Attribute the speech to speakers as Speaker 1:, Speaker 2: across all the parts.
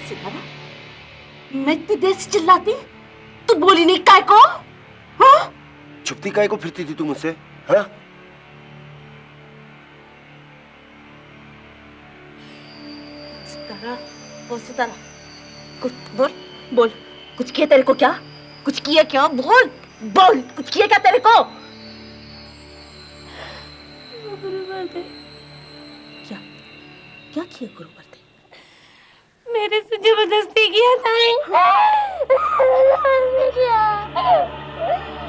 Speaker 1: सितारा, मैं इतनी देर से चिल्लाती, तू बोली नहीं काय को? हाँ?
Speaker 2: छुपती काय को फिरती थी तू मुझसे? हाँ?
Speaker 1: सितारा, ओ सितारा, कुछ बोल, बोल, कुछ किया तेरे को क्या? कुछ किया क्या? बोल, बोल, कुछ किया क्या तेरे को? क्या? क्या किया गुरुवर्दे?
Speaker 3: मेरे से जबरदस्ती किया था।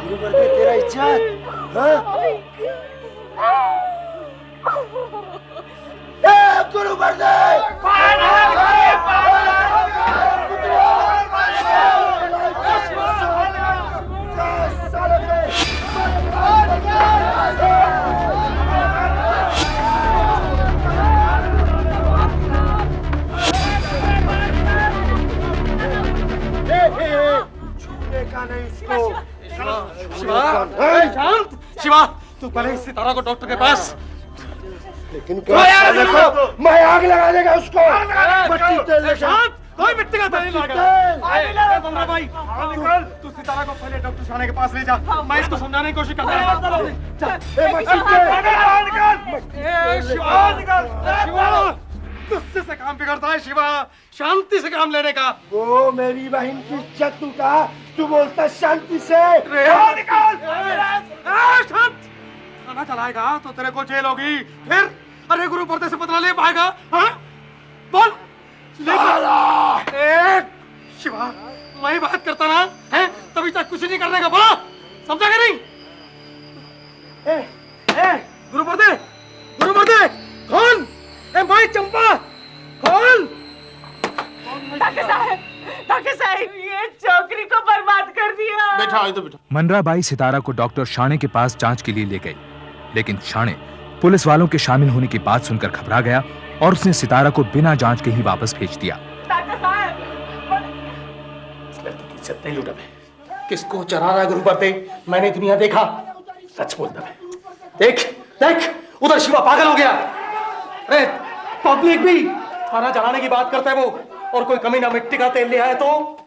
Speaker 2: गुरुवर्दे तेरा इज्जत, हाँ? गुरुवर्दे!
Speaker 4: शिवा, तू पहले सितारा को डॉक्टर के पास।
Speaker 2: लेकिन मैं आग लगा देगा उसको। मिट्टी तेल
Speaker 4: कोई मिट्टी का तेल नहीं लगाएगा। बंदरा भाई, तू सितारा को पहले डॉक्टर शाने के पास ले जा। मैं इसको समझाने की कोशिश करता हूँ। शिवा, गुस्से से काम बिगड़ता है शिवा, शांति से काम लेने का।
Speaker 2: वो मेरी बहन की इज्जत टूटा, तू बोलता शांति से।
Speaker 4: शांत, थाना चलाएगा तो तेरे को जेल होगी। फिर अरे गुरुवर्दे से बदला ले पाएगा? हाँ? बोल। शिवा, मैं बात करता ना है, तभी तक कुछ नहीं करने का। बोला, समझा क्या नहीं? गुरुवर्दे, गुरुवर्दे, कौन? भाई चंपा, कौन?
Speaker 3: डॉक्टर साहब, ये छोकरी को बर्बाद कर दिया।
Speaker 4: बैठा, इधर बैठा।
Speaker 5: मनराबाई सितारा को डॉक्टर शाणे के पास जांच के लिए ले गई, लेकिन शाणे पुलिस वालों के शामिल होने की बात सुनकर घबरा गया और उसने सितारा को बिना जांच के ही वापस भेज दिया।
Speaker 3: डॉक्टर साहब,
Speaker 4: इस लड़की की इज्जत नहीं लूटा मैं। किसको चरा रहा है गुरुवर्दे? मैंने दुनिया देखा, सच बोलता मैं। देख, देख, उधर शिवा पागल हो गया। अरे पब्लिक भी खाना जलाने की बात करता है वो, और कोई कमी ना मिट्टी का तेल ले आए तो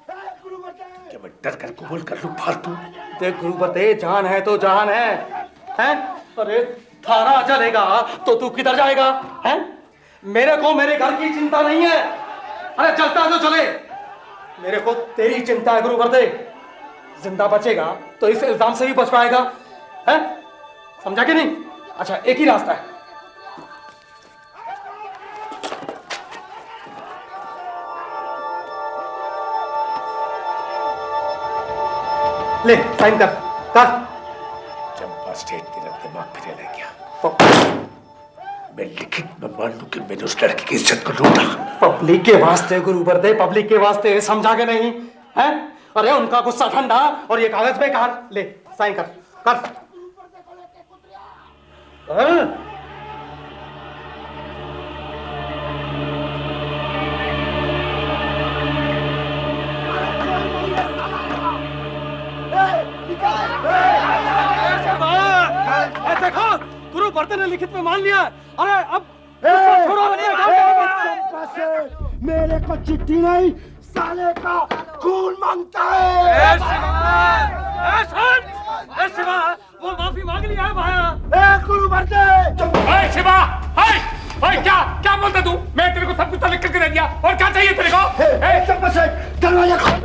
Speaker 4: क्या मैं डर कर कबूल कर लूं फालतू? देख गुरुवर्दे, जान है तो जान है, हैं? अरे थाना चलेगा तो तू किधर जाएगा? हैं? मेरे को मेरे घर की चिंता नहीं है। अरे चलता है तो चले, मेरे को तेरी चिंता है गुरुवर्दे। जिंदा बचेगा तो इस इल्जाम से भी बच पाएगा, हैं? समझा कि नहीं? अच्छा, एक ही रास्ता है। ले, साइन कर, कर।
Speaker 2: चंपा स्टेट तेरा दिमाग फिर ले गया। मैं लिखित में मान लूं कि मैंने उस लड़की की इज्जत को लूटा।
Speaker 4: पब्लिक के वास्ते गुरुवर्दे, पब्लिक के वास्ते, समझा के नहीं है? अरे उनका गुस्सा ठंडा और ये कागज बेकार। ले, साइन कर, कर। देखो, गुरुवर्दे ने लिखित में मान लिया। अरे अब
Speaker 2: चंपा से मेरे को चिट्ठी नहीं, साले का खून मांगता है।
Speaker 4: शिवा, वो माफी मांग लिया है भाया।
Speaker 2: गुरुवर्दे,
Speaker 4: शिवा, क्या क्या बोलता तू? मैं तेरे को सब कुछ लिख करके दे दिया, और क्या चाहिए तेरे को?
Speaker 2: चंपा से दरवाजा खोल।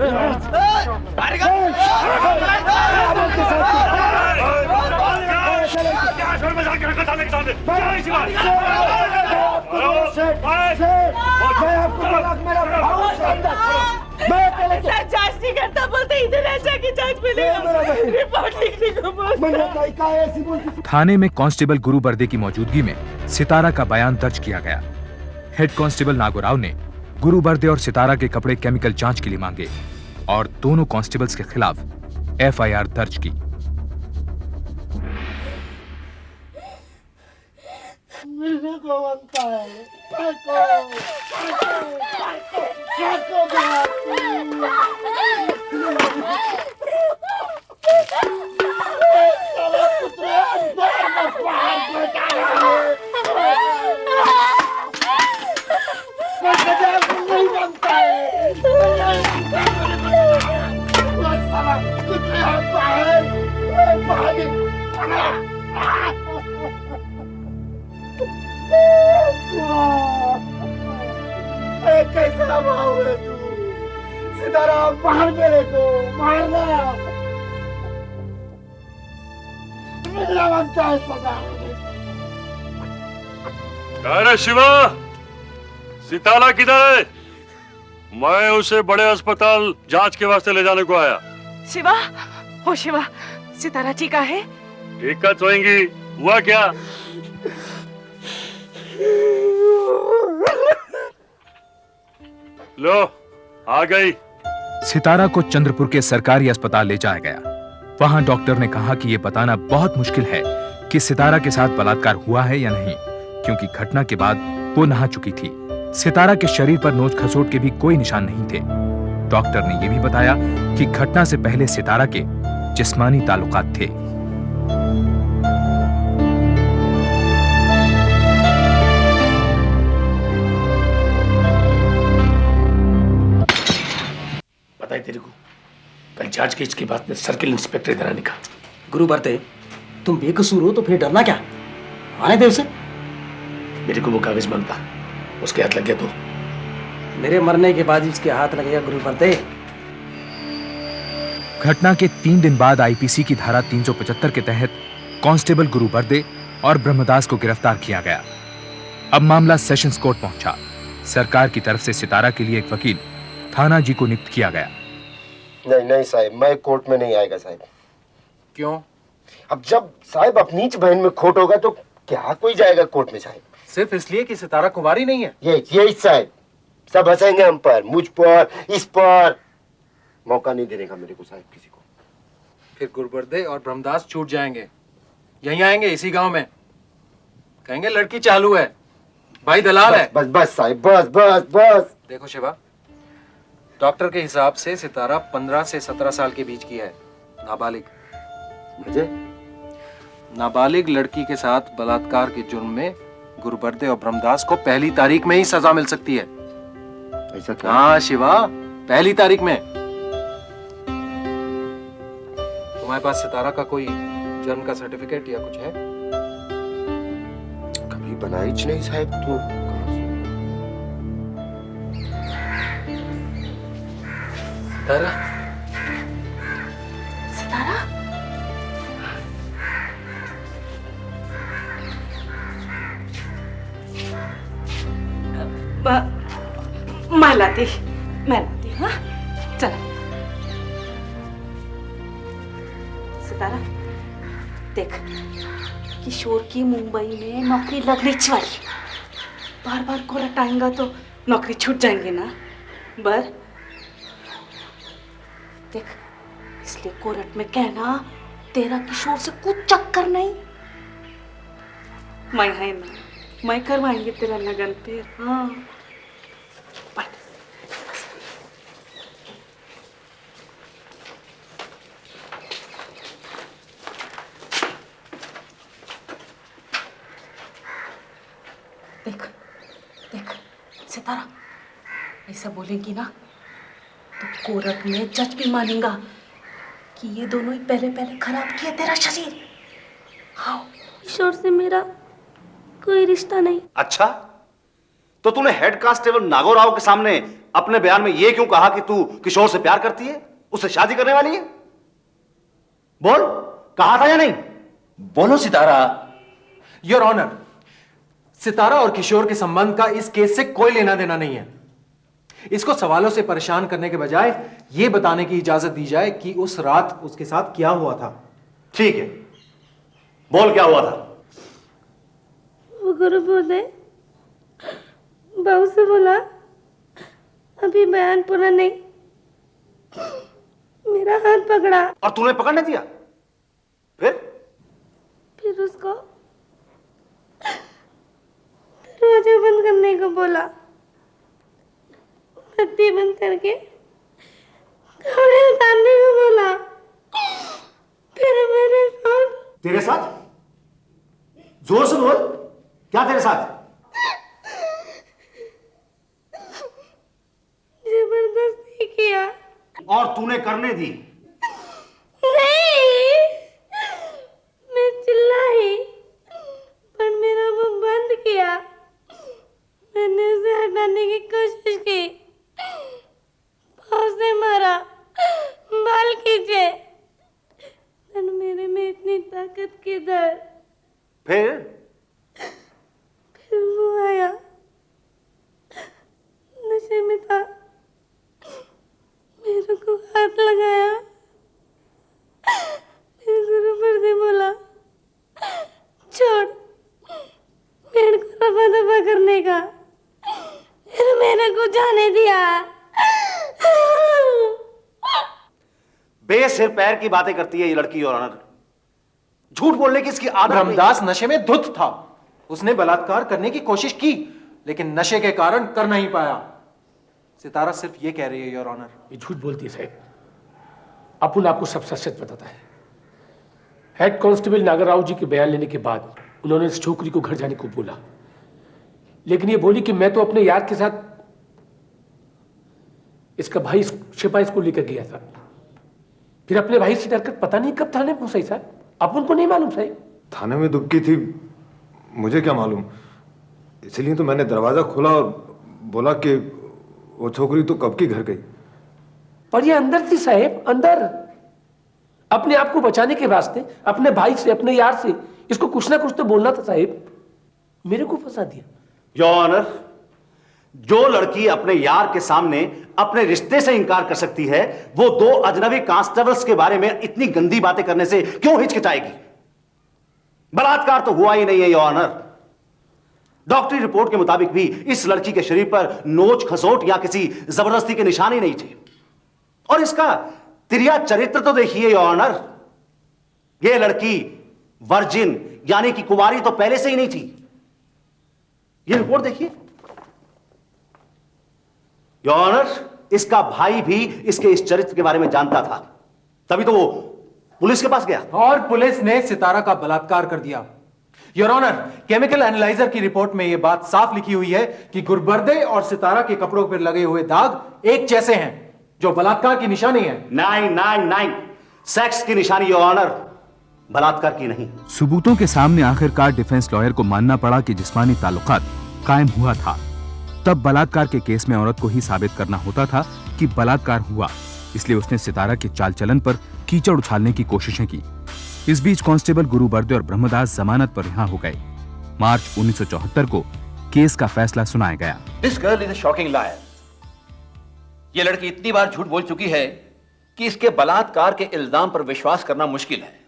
Speaker 3: जांच नहीं करता, बोलते इधर ऐसा की जांच मिलेगा, रिपोर्ट लिखने को बोलते।
Speaker 5: थाने में कांस्टेबल गुरुवर्दे की मौजूदगी में सितारा का बयान दर्ज किया गया। हेड कांस्टेबल नागोराव ने गुरुवर्दे और सितारा के कपड़े केमिकल जांच के लिए मांगे और दोनों कांस्टेबल्स के खिलाफ एफआईआर दर्ज की।
Speaker 2: मिलने को बनता है। नहीं बनता है।
Speaker 3: मेरा भाव है तू। सितारा मार मेरे को, मारना। मेरा बनता है सजा।
Speaker 6: अरे शिवा, सितारा किधर है? मैं उसे बड़े अस्पताल जांच के वास्ते ले जाने को आया।
Speaker 3: शिवा, हो शिवा, सितारा ठीक है?
Speaker 6: दिक्कत होएंगी, हुआ क्या? लो, आ गई।
Speaker 5: सितारा को चंद्रपुर के सरकारी अस्पताल ले जाया गया। वहां डॉक्टर ने कहा कि यह बताना बहुत मुश्किल है कि सितारा के साथ बलात्कार हुआ है या नहीं, क्योंकि घटना के बाद वो नहा चुकी थी। सितारा के शरीर पर नोच खसोट के भी कोई निशान नहीं थे। डॉक्टर ने यह भी बताया कि घटना से पहले सितारा के जिस्मानी ताल्लुकात थे।
Speaker 2: पता है तेरे को, कल जांच के इसके बाद सर्किल इंस्पेक्टर इधर आने का।
Speaker 4: गुरु बरते, तुम बेकसूर हो तो फिर डरना क्या? आने दे उसे।
Speaker 2: मेरे को वो कागज मांगता, उसके हाथ लग गया तो
Speaker 4: मेरे मरने के बाद इसके हाथ लगेगा गुरु बरते।
Speaker 5: घटना के 3 दिन बाद आईपीसी की धारा 375 के तहत कांस्टेबल गुरु बर्दे और ब्रह्मदास को गिरफ्तार किया गया। अब मामला सेशंस कोर्ट पहुंचा। सरकार की तरफ से सितारा के लिए एक वकील थाना जी को नियुक्त किया गया।
Speaker 7: नहीं नहीं साहब, मैं कोर्ट में नहीं आएगा साहब।
Speaker 4: क्यों?
Speaker 7: अब जब साहब अपनी बहन में खोट होगा तो क्या कोई जाएगा कोर्ट में साहब?
Speaker 4: सिर्फ इसलिए कि सितारा कुंवारी नहीं है?
Speaker 7: यही साहब, सब हंसेंगे हम पर, मुझ पर, इस पर। मौका नहीं देने का मेरे को साहब किसी को।
Speaker 8: फिर गुरुबर्दे और ब्रह्मदास छूट जाएंगे, यहीं आएंगे इसी गांव में, कहेंगे लड़की चालू है, भाई दलाल है।
Speaker 7: बस बस साहब, बस बस बस।
Speaker 8: देखो शिवा, डॉक्टर के हिसाब से सितारा 15 से 17 साल के बीच की है, नाबालिग।
Speaker 7: मुझे
Speaker 8: नाबालिग लड़की के साथ बलात्कार के जुर्म में गुरुबर्दे और ब्रह्मदास को पहली तारीख में ही सजा मिल सकती है।
Speaker 7: ऐसा क्या?
Speaker 8: हाँ शिवा, पहली तारीख में। तुम्हारे पास सितारा का कोई जन्म का सर्टिफिकेट या कुछ है?
Speaker 7: कभी बनाई नहीं साहब। तो
Speaker 8: सितारा,
Speaker 1: सितारा, मैं लाती, हाँ? चलो। सितारा, देख, किशोर की मुंबई में नौकरी लगनी चाहिए। बार बार कोर्ट आएगा तो नौकरी छूट जाएंगे ना। बर देख, इसलिए कोर्ट में कहना तेरा किशोर से कुछ चक्कर नहीं। मैं है ना, मैं करवाएंगे तेरा लगन पे। हाँ, बैठ। देख देख सितारा, ऐसा बोलेंगी ना तो कोर्ट में जज भी मानेगा कि ये दोनों ही पहले पहले खराब किए तेरा शरीर। हाँ,
Speaker 9: किशोर से मेरा कोई रिश्ता नहीं।
Speaker 10: अच्छा, तो तूने हेड कांस्टेबल नागोराव के सामने अपने बयान में यह क्यों कहा कि तू किशोर से प्यार करती है, उससे शादी करने वाली है? बोल, कहा था या नहीं?
Speaker 8: बोलो सितारा। योर ऑनर, सितारा और किशोर के संबंध का इस केस से कोई लेना देना नहीं है। इसको सवालों से परेशान करने के बजाय यह बताने की इजाजत दी जाए कि उस रात उसके साथ क्या हुआ था।
Speaker 10: ठीक है, बोल क्या हुआ था?
Speaker 9: वो गुरुबर्दे बहू से बोला, अभी बयान पूरा नहीं, मेरा हाथ पकड़ा।
Speaker 10: और तूने पकड़ने दिया?
Speaker 9: फिर उसको दरवाजा बंद करने को बोला, बत्ती बंद करके कपड़े उतारने को बोला। फिर मेरे साथ।
Speaker 10: तेरे साथ? जोर से बोल, क्या तेरे साथ?
Speaker 9: जबरदस्ती किया।
Speaker 10: और तूने करने दी?
Speaker 9: नहीं, मैं चिल्लाई पर मेरा मुंह बंद किया। मैंने उसे हटाने की कोशिश की से मारा, बाल खींचे। पर मेरे में इतनी ताकत किधर?
Speaker 10: फिर
Speaker 9: वो आया, नशे में था, मेरे को हाथ लगाया, मेरे गुरु पर से बोला छोड़, पेड़ को रफा दफा करने का। फिर मेरे को जाने दिया।
Speaker 10: बेसिर पैर की बातें करती है ये लड़की और ऑनर। झूठ बोलने की इसकी आदत नहीं।
Speaker 8: ब्रह्मदास नशे में धुत था। उसने बलात्कार करने की कोशिश की, लेकिन नशे के कारण कर नहीं पाया। सितारा सिर्फ ये कह रही है योर ऑनर।
Speaker 2: ये झूठ बोलती है साहब। अपुन आपको सब सच बताता है। हेड कांस्टेबल नागरराव जी के बयान लेने के बाद उन्होंने इस छोकरी को घर जाने को बोला, लेकिन ये बोली कि मैं तो अपने यार के साथ इसका भाई शिपा स्कूल लेकर गया था। फिर अपने भाई से डरकर पता नहीं कब थाने पहुंचाई साहब। अपन को नहीं मालूम साहब।
Speaker 11: थाने में दुबकी थी, मुझे क्या मालूम। इसलिए तो मैंने दरवाजा खोला और बोला कि वो छोकरी तो कब की घर गई।
Speaker 2: पर ये अंदर थी साहब, अंदर। अपने आप को बचाने के वास्ते अपने भाई से, अपने यार से इसको कुछ ना कुछ तो बोलना था साहब। मेरे को फंसा दिया।
Speaker 10: योर ऑनर, जो लड़की अपने यार के सामने अपने रिश्ते से इनकार कर सकती है, वो दो अजनबी कांस्टेबल्स के बारे में इतनी गंदी बातें करने से क्यों हिचकिचाएगी? बलात्कार तो हुआ ही नहीं है योर ऑनर। डॉक्टरी रिपोर्ट के मुताबिक भी इस लड़की के शरीर पर नोच खसोट या किसी जबरदस्ती के निशान ही नहीं थे। और इसका तिरिया चरित्र तो देखिए योर ऑनर। यह लड़की वर्जिन यानी कि कुंवारी तो पहले से ही नहीं थी। यह रिपोर्ट देखिए योर ऑनर। इसका भाई भी इसके इस चरित्र के बारे में जानता था, तभी तो वो पुलिस के पास गया।
Speaker 8: और पुलिस ने सितारा का बलात्कार कर दिया। योर ऑनर, केमिकल एनालाइजर की रिपोर्ट में यह बात साफ लिखी हुई है कि गुरबर्दे और सितारा के कपड़ों पर लगे हुए दाग एक जैसे हैं, जो बलात्कार की निशानी है।
Speaker 10: 999 सेक्स की निशानी योर ऑनर, बलात्कार की नहीं।
Speaker 5: सबूतों के सामने आखिरकार डिफेंस लॉयर को मानना पड़ा कि जिस्मानी ताल्लुकात कायम हुआ था। तब बलात्कार के केस में औरत को ही साबित करना होता था कि बलात्कार हुआ, इसलिए उसने सितारा के चाल चलन पर कीचड़ उछालने की कोशिशें की। इस बीच कांस्टेबल गुरु बर्दे और ब्रह्मदास जमानत पर रिहा हो गए। मार्च 1974 को केस का फैसला सुनाया गया।
Speaker 12: This girl is a shocking liar. यह लड़की इतनी बार झूठ बोल चुकी है कि इसके बलात्कार के इल्जाम पर विश्वास करना मुश्किल है।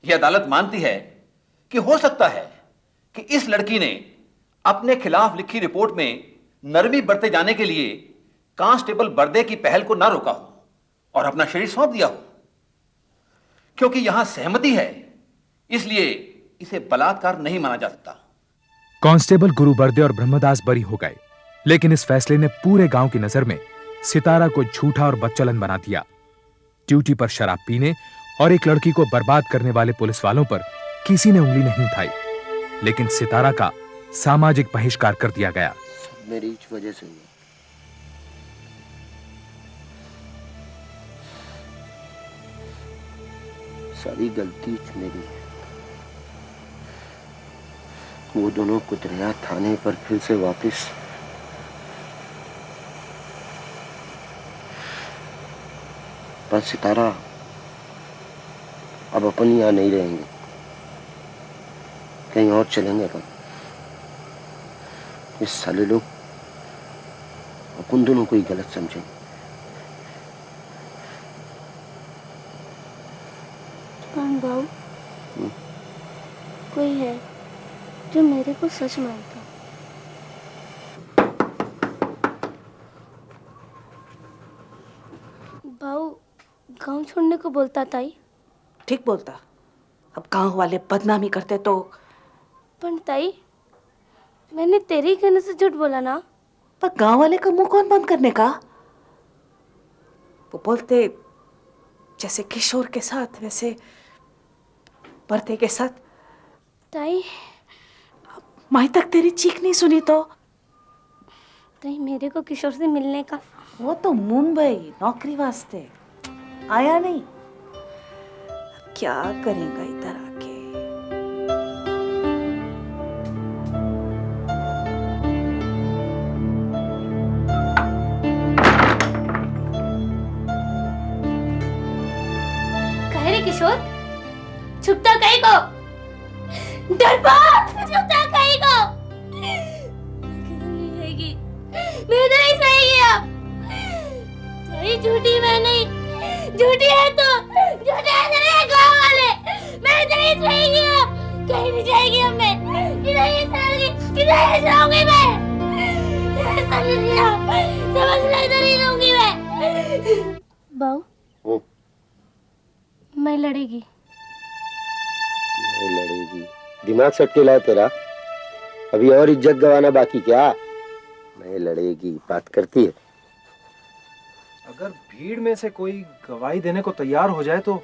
Speaker 12: यह अदालत मानती है कि हो सकता है कि इस लड़की ने अपने खिलाफ लिखी रिपोर्ट में नरमी बरते जाने के लिए कांस्टेबल बर्दे की पहल को ना रोका हो और अपना शरीर सौंप दिया हो। क्योंकि यहां सहमति है, इसलिए इसे बलात्कार नहीं माना जा सकता।
Speaker 5: कांस्टेबल गुरु बर्दे और ब्रह्मदास बरी हो गए, लेकिन इस फैसले ने पूरे गांव की नजर में सितारा को झूठा और बदचलन बना दिया। ड्यूटी पर शराब पीने और एक लड़की को बर्बाद करने वाले पुलिस वालों पर किसी ने उंगली नहीं उठाई, लेकिन सितारा का सामाजिक बहिष्कार कर दिया गया।
Speaker 7: मेरी इस वजह से हुआ। सारी गलती मेरी है। वो दोनों कुतरिया थाने पर फिर से वापस पर सितारा अब अपन यहाँ नहीं रहेंगे, कहीं और चलेंगे अपन। इस साले लोग अपन दोनों को ही गलत समझेंगे।
Speaker 9: बाबू, कोई है जो मेरे को सच मानता। बाबू गांव छोड़ने को बोलता ताई।
Speaker 1: ठीक बोलता। अब गांव वाले बदनामी करते तो।
Speaker 9: पर ताई, मैंने तेरे ही कहने से झूठ बोला ना।
Speaker 1: पर गांव वाले का मुंह कौन बंद करने का? वो बोलते जैसे किशोर के साथ वैसे बर्दे के साथ।
Speaker 9: ताई,
Speaker 1: माई तक तेरी चीख नहीं सुनी तो?
Speaker 9: ताई, मेरे को किशोर से मिलने का।
Speaker 1: वो तो मुंबई नौकरी वास्ते आया नहीं। क्या करेगा इधर आके?
Speaker 9: डरपोक, तुझे क्या कहेगा? नहीं रहेगी, मैं तो नहीं सहेगी अब। थोड़ी झूठी मैं नहीं, झूठी है तो, झूठे है तेरे गाँव वाले। मैं तो नहीं सहेगी अब, कहीं नहीं जाएगी अब मैं, किधर नहीं जाऊंगी, किधर नहीं जाऊंगी मैं। समझ ले, इधर ही रहूंगी मैं। बाऊ, मैं लड़ेगी।
Speaker 7: लड़ेगी? दिमाग सटके लाए तेरा। अभी और इज्जत गंवाना बाकी क्या? मैं लड़ेगी बात करती है।
Speaker 8: अगर भीड़ में से कोई गवाही देने को तैयार हो जाए तो?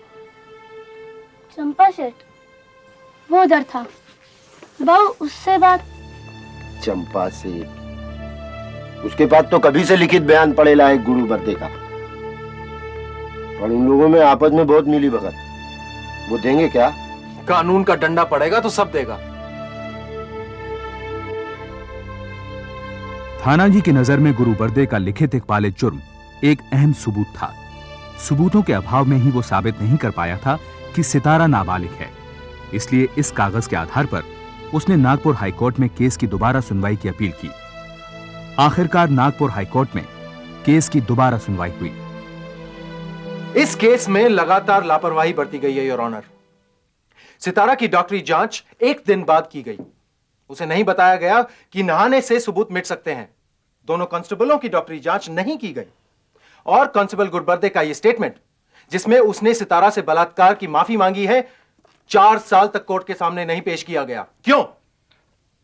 Speaker 9: चंपा शेठ, वो उधर था। बाऊ, उससे बात।
Speaker 7: चंपा से? उसके पास तो कभी से लिखित बयान पड़ेला है गुरु बर्दे का। और उन लोगों में आपस में बहुत मिली भगत। वो देंगे क्या?
Speaker 8: कानून का डंडा पड़ेगा तो सब देगा।
Speaker 5: थाना जी की नजर में गुरु बर्दे का लिखित इकबाल जुर्म एक अहम सबूत था। सबूतों के अभाव में ही वो साबित नहीं कर पाया था कि सितारा नाबालिग है। इसलिए इस कागज के आधार पर उसने नागपुर हाईकोर्ट में केस की दोबारा सुनवाई की अपील की। आखिरकार नागपुर हाईकोर्ट में केस की दोबारा सुनवाई हुई।
Speaker 8: इस केस में लगातार लापरवाही बरती गई है योर ऑनर। सितारा की डॉक्टरी जांच एक दिन बाद की गई। उसे नहीं बताया गया कि नहाने से सबूत मिट सकते हैं। दोनों कांस्टेबलों की डॉक्टरी जांच नहीं की गई और कांस्टेबल गुरबर्दे का यह स्टेटमेंट, जिसमें उसने सितारा से बलात्कार की माफी मांगी है, 4 साल तक कोर्ट के सामने नहीं पेश किया गया। क्यों?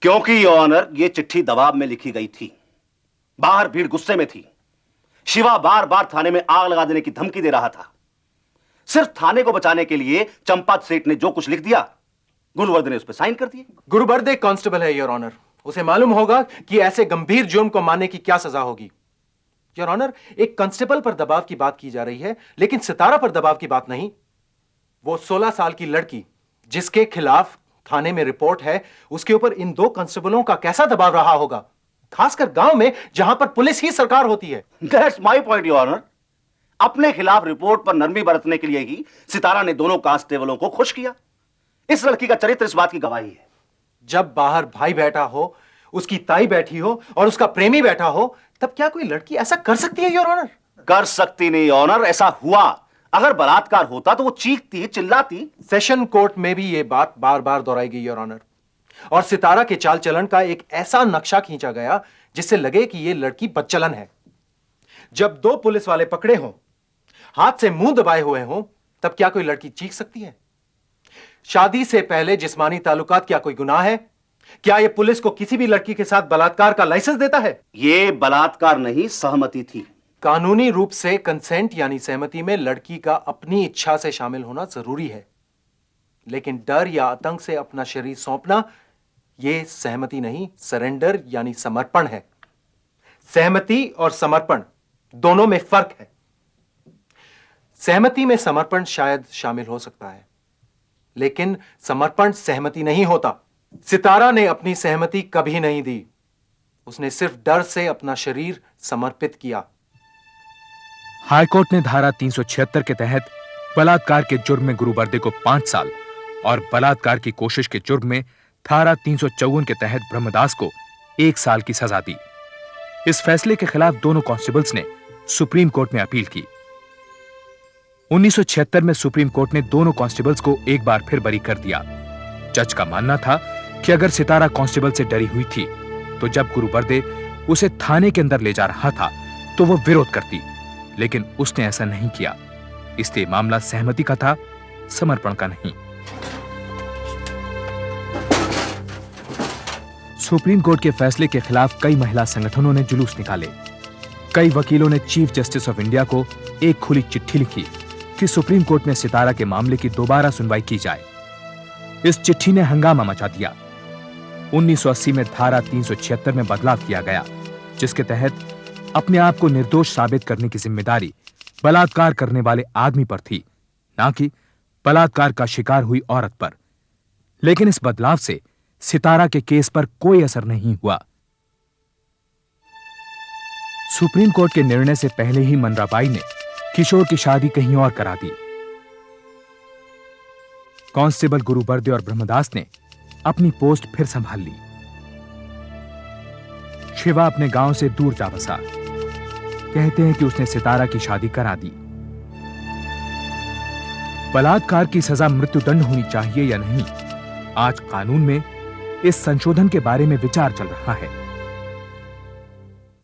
Speaker 10: क्योंकि योर ऑनर यह चिट्ठी दबाव में लिखी गई थी। बाहर भीड़ गुस्से में थी। शिवा बार बार थाने में आग लगा देने की धमकी दे रहा था। सिर्फ थाने को बचाने के लिए चंपा सेठ ने जो कुछ लिख दिया, गुरुबर्दे ने उस पर साइन कर दिए।
Speaker 8: गुरुबर्दे कांस्टेबल है योर ऑनर। उसे मालूम होगा कि ऐसे गंभीर जुर्म को मानने की क्या सजा होगी। योर ऑनर, एक कांस्टेबल पर दबाव की बात की जा रही है, लेकिन सितारा पर दबाव की बात नहीं। वो 16 साल की लड़की जिसके खिलाफ थाने में रिपोर्ट है, उसके ऊपर इन 2 कांस्टेबलों का कैसा दबाव रहा होगा, खासकर गांव में जहां पर पुलिस ही सरकार होती है।
Speaker 10: That's my point your honour. अपने खिलाफ रिपोर्ट पर नरमी बरतने के लिए ही सितारा ने दोनों कांस्टेबलों को खुश किया। इस लड़की का चरित्र इस बात की गवाही है।
Speaker 8: जब बाहर भाई बैठा हो, उसकी ताई बैठी हो और उसका प्रेमी बैठा हो, तब क्या कोई लड़की ऐसा कर सकती है योर ऑनर?
Speaker 10: कर सकती नहीं योर ऑनर। ऐसा हुआ। अगर बलात्कार होता तो वो चीखती, चिल्लाती।
Speaker 8: सेशन कोर्ट में भी यह बात बार बार दोहराई गई योर ऑनर। और सितारा के चाल चलन का एक ऐसा नक्शा खींचा गया जिससे लगे कि यह लड़की बदचलन है। जब 2 पुलिस वाले पकड़े हों, हाथ से मुंह दबाए हुए हों, तब क्या कोई लड़की चीख सकती है? शादी से पहले जिस्मानी ताल्लुकात क्या कोई गुनाह है? क्या यह पुलिस को किसी भी लड़की के साथ बलात्कार का लाइसेंस देता है?
Speaker 10: यह बलात्कार नहीं, सहमति थी।
Speaker 8: कानूनी रूप से कंसेंट यानी सहमति में लड़की का अपनी इच्छा से शामिल होना जरूरी है, लेकिन डर या आतंक से अपना शरीर सौंपना यह सहमति नहीं, सरेंडर यानी समर्पण है। सहमति और समर्पण दोनों में फर्क है। सहमति में समर्पण शायद शामिल हो सकता है, लेकिन समर्पण सहमति नहीं होता। सितारा ने अपनी सहमति कभी नहीं दी। उसने सिर्फ डर से अपना शरीर समर्पित किया।
Speaker 5: हाईकोर्ट ने धारा 376 के तहत बलात्कार के जुर्म में गुरुबर्दे को 5 साल और बलात्कार की कोशिश के जुर्म में धारा 354 के तहत ब्रह्मदास को 1 साल की सजा दी। इस फैसले के खिलाफ दोनों कांस्टेबल्स ने सुप्रीम कोर्ट में अपील की। 1976 में सुप्रीम कोर्ट ने दोनों कांस्टेबल्स को एक बार फिर बरी कर दिया। जज का मानना था कि अगर सितारा कांस्टेबल से डरी हुई थी तो जब गुरुबर्दे उसे थाने के अंदर ले जा रहा था तो वो विरोध करती, लेकिन उसने ऐसा नहीं किया। इसलिए मामला सहमति का था, समर्पण का नहीं। सुप्रीम कोर्ट के फैसले के खिलाफ कई महिला संगठनों ने जुलूस निकाले। कई वकीलों ने चीफ जस्टिस ऑफ इंडिया को एक खुली चिट्ठी लिखी कि सुप्रीम कोर्ट में सितारा के मामले की दोबारा सुनवाई की जाए। इस चिट्ठी ने हंगामा मचा दिया। 1980 में धारा 376 में बदलाव किया गया, जिसके तहत अपने आप को निर्दोष साबित करने की जिम्मेदारी बलात्कार करने वाले आदमी पर थी, ना कि बलात्कार का शिकार हुई औरत पर। लेकिन इस बदलाव से सितारा के केस पर कोई असर नहीं हुआ। सुप्रीम कोर्ट के निर्णय से पहले ही मनराबाई ने किशोर की शादी कहीं और करा दी। कांस्टेबल गुरुबर्दे और ब्रह्मदास ने अपनी पोस्ट फिर संभाल ली। शिवा अपने गांव से दूर जा बसा। कहते हैं कि उसने सितारा की शादी करा दी। बलात्कार की सजा मृत्युदंड होनी चाहिए या नहीं, आज कानून में इस संशोधन के बारे में विचार चल रहा है।